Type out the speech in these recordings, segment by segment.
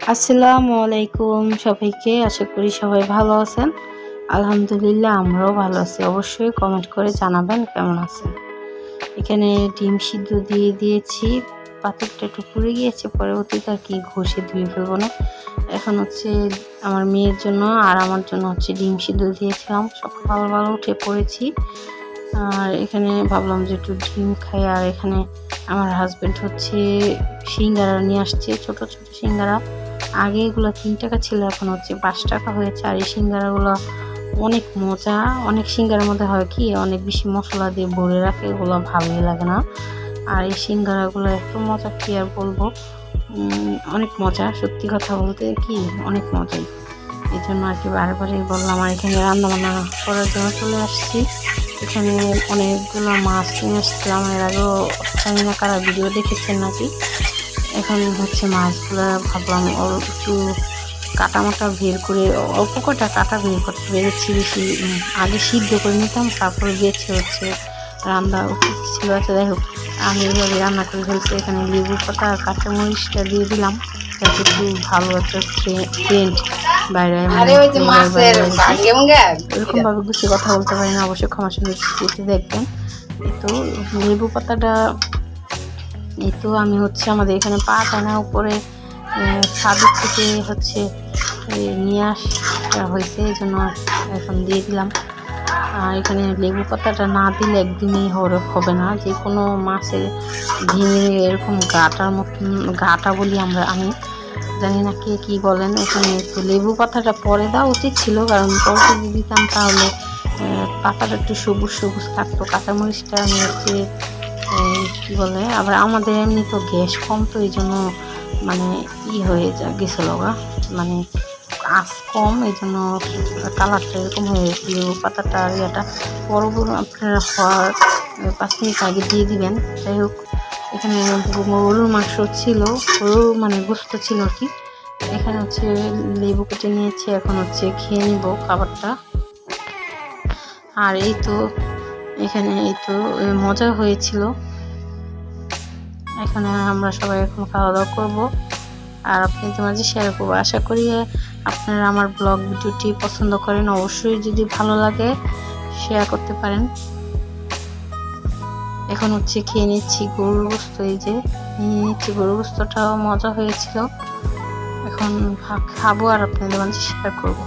আসসালামু আলাইকুম সবাইকে। আশা করি সবাই ভালো আছেন। আলহামদুলিল্লাহ আমরাও ভালো আছি। অবশ্যই কমেন্ট করে জানাবেন কেমন আছেন। এখানে ডিম সিদ্ধ দিয়ে দিয়েছি, পাতিলটা একটু পুড়ে গিয়েছে, পরবর্তীতে আর কি ঘষে ধুয়ে ফেলবো না। এখন হচ্ছে আমার মেয়ের জন্য আর আমার জন্য হচ্ছে ডিম সিদ্ধ দিয়েছিলাম। সকালবেলা উঠে পড়েছি, আর এখানে ভাবলাম যে একটু ডিম খাই। আর এখানে আমার হাজব্যান্ড হচ্ছে সিঙ্গারা নিয়ে আসছে, ছোট ছোট সিঙ্গারা। আগে এগুলো 3 টাকা ছিল, এখন হচ্ছে 5 টাকা হয়েছে। আর এই সিঙ্গারাগুলো অনেক মজা। অনেক সিঙ্গারার মধ্যে হয় কি অনেক বেশি মশলা দিয়ে ভরে রাখে, এগুলো ভালোই লাগে না। আর এই সিঙ্গারাগুলো এত মজা কি আর বলবো, অনেক মজা। সত্যি কথা বলতে কি অনেক মজাই। এই জন্য আর কি বারবারই বললাম। আর এখানে রান্না বান্না করার জন্য চলে আসছি। এখানে অনেকগুলো মাছ নিয়ে আসছিলাম, এর আগেও জানি না কারা ভিডিও দেখেছেন নাকি। এখন হচ্ছে মাছগুলো ভাবলাম একটু কাটা বের করে, অল্প কটা কাটা বের করতে পেরেছি। বেশি আগে সিদ্ধ করে নিতাম, তারপরে বেছে হচ্ছে রান্না উচিত ছিল। আচ্ছা যাই হোক, আমি এইভাবে রান্না করে ফেলছি। এখানে লেবু পাতা আর কাঁচামরিচটা দিয়ে দিলাম, যাতে একটু ভালো একটা সেন্ট বাইরে। এরকম ভাবে গুছিয়ে কথা বলতে পারি না, অবশ্যই ক্ষমা সুন্দর দেখবেন। তো লেবু পাতাটা এই তো আমি হচ্ছে আমাদের এখানে পাতা না উপরে ছাদের থেকে হচ্ছে নিয়ে আসা হয়েছে, এই জন্য এখন দিয়ে দিলাম। আর এখানে লেবু পাতাটা না দিলে একদিনই হবে না। যে কোনো মাছের ভেঙে এরকম গাটার মতন, গাটা বলি আমরা, আমি জানি না কে কী বলেন। এখানে তো লেবু পাতাটা পরে দেওয়া উচিত ছিল, কারণ পরে যদি দিতাম তাহলে পাতাটা একটু সবুজ সবুজ থাকতো। কাঁচামরিচটা আমি হচ্ছে কী বলে, আবার আমাদের এমনি তো গ্যাস কম, তো এই জন্য মানে হয়ে গেছিল গা, মানে আঁচ কম, এই জন্য কালারটা এরকম হয়ে গেছে। লেবু পাতাটা আর ইয়েটা পরবর্তী আপনারা হওয়ার 5 মিনিট আগে দিয়ে দিবেন। যাই হোক, এখানে গরুর মাংস ছিল, গরুর মানে গোস্ত ছিল আর কি। এখানে হচ্ছে লেবু কেটে নিয়েছি, এখন হচ্ছে খেয়ে নিব খাবারটা। আর এই তো এখানে এই তো মজা হয়েছিল। এখানে আমরা সবাই এখন খাওয়া দাওয়া করবো, আর আপনাদের মাঝে শেয়ার করবো। আশা করি আপনারা আমার ব্লগ ভিডিওটি পছন্দ করেন। অবশ্যই যদি ভালো লাগে শেয়ার করতে পারেন। এখন হচ্ছে খেয়ে নিচ্ছি গরুর গোস্ত, এই যে নিয়ে নিচ্ছি গরুর গোস্তটাও মজা হয়েছিল। এখন খাবো আর আপনাদের মাঝে শেয়ার করবো।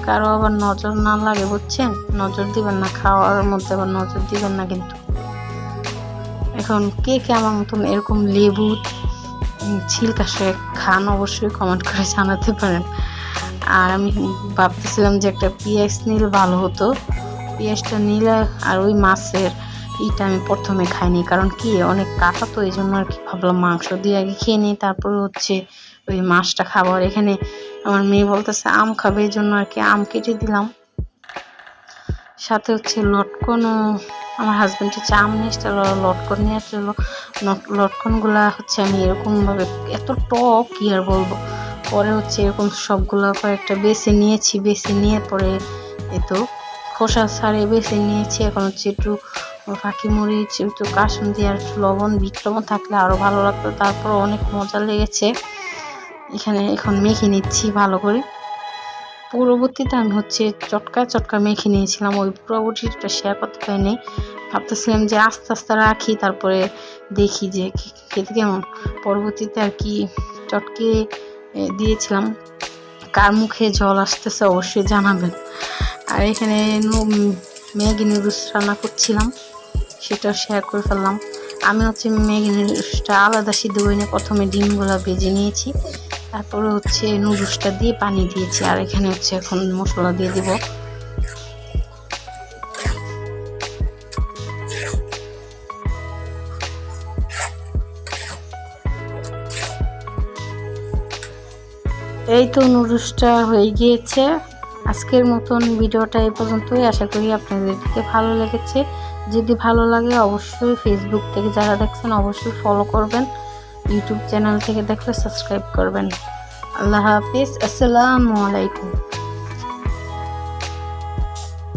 কারো আবার নজর না লাগে, বুঝছেন? নজর দিবেন না, খাওয়ার মধ্যে আবার নজর দিবেন না কিন্তু। এখন কে কে আমার মতন এরকম লেবু ছিলকা সে খান, অবশ্যই কমেন্ট করে জানাতে পারেন। আর আমি ভাবতেছিলাম যে একটা পেঁয়াজ নিলে ভালো হতো, পেঁয়াজটা নিলে। আর ওই মাছের ইটা আমি প্রথমে খাইনি, কারণ কি অনেক কাটা, তো এই জন্য আর কি ভাবলাম মাংস দিয়ে আগে খেয়ে নিই, তারপরে হচ্ছে ওই মাছটা খাবো। আর এখানে আমার মেয়ে বলতেছে আম খাবে, এই জন্য আর কি আম কেটে দিলাম। সাথে হচ্ছে লটকনও, আমার হাজব্যান্ড হচ্ছে আম নিয়ে আসছিল, লটকন নিয়ে আসছিল। লটকনগুলা হচ্ছে আমি এরকমভাবে, এত টক কি আর বলবো। পরে হচ্ছে এরকম সবগুলো কয়েকটা বেছে নিয়েছি, বেছে নিয়ে পরে তো খোসা ছাড়িয়ে বেছে নিয়েছি। এখন হচ্ছে একটু ফাঁকি মরিচ, একটু কাসুন্দি আর একটু লবণ, বিট লবণ থাকলে আরও ভালো লাগতো। তারপর অনেক মজা লেগেছে। এখানে এখন মেখে নিচ্ছি ভালো করে। পরবর্তীতে আমি হচ্ছে চটকা মেখে নিয়েছিলাম, ওই পুরোপুরিটা শেয়ার করতে পারিনি। ভাবতেছিলাম যে আস্তে আস্তে রাখি, তারপরে দেখি যে খেতে কেমন। পরবর্তীতে আর কি চটকে দিয়েছিলাম। কার মুখে জল আসতেছে অবশ্যই জানাবেন। আর এখানে ম্যাগি নুডলস রান্না করছিলাম, সেটাও শেয়ার করে ফেললাম। আমি হচ্ছে ম্যাগি নুডলসটা আলাদা সিদ্ধ করে নিয়ে প্রথমে ডিমগুলো ভেজে নিয়েছি, তারপরে হচ্ছে নুডলসটা দিয়ে পানি দিয়েছি। আর এখানে হচ্ছে এখন মশলা দিয়ে দিব। এই তো নুডলসটা হয়ে গিয়েছে। আজকের মতন ভিডিওটা এই পর্যন্তই। আশা করি আপনাদেরকে ভালো লেগেছে। যদি ভালো লাগে অবশ্যই ফেসবুক থেকে যারা দেখছেন অবশ্যই ফলো করবেন, ইউটিউব চ্যানেল থেকে দেখলে সাবস্ক্রাইব করবেন। আল্লাহ হাফিজ, আসসালামু আলাইকুম।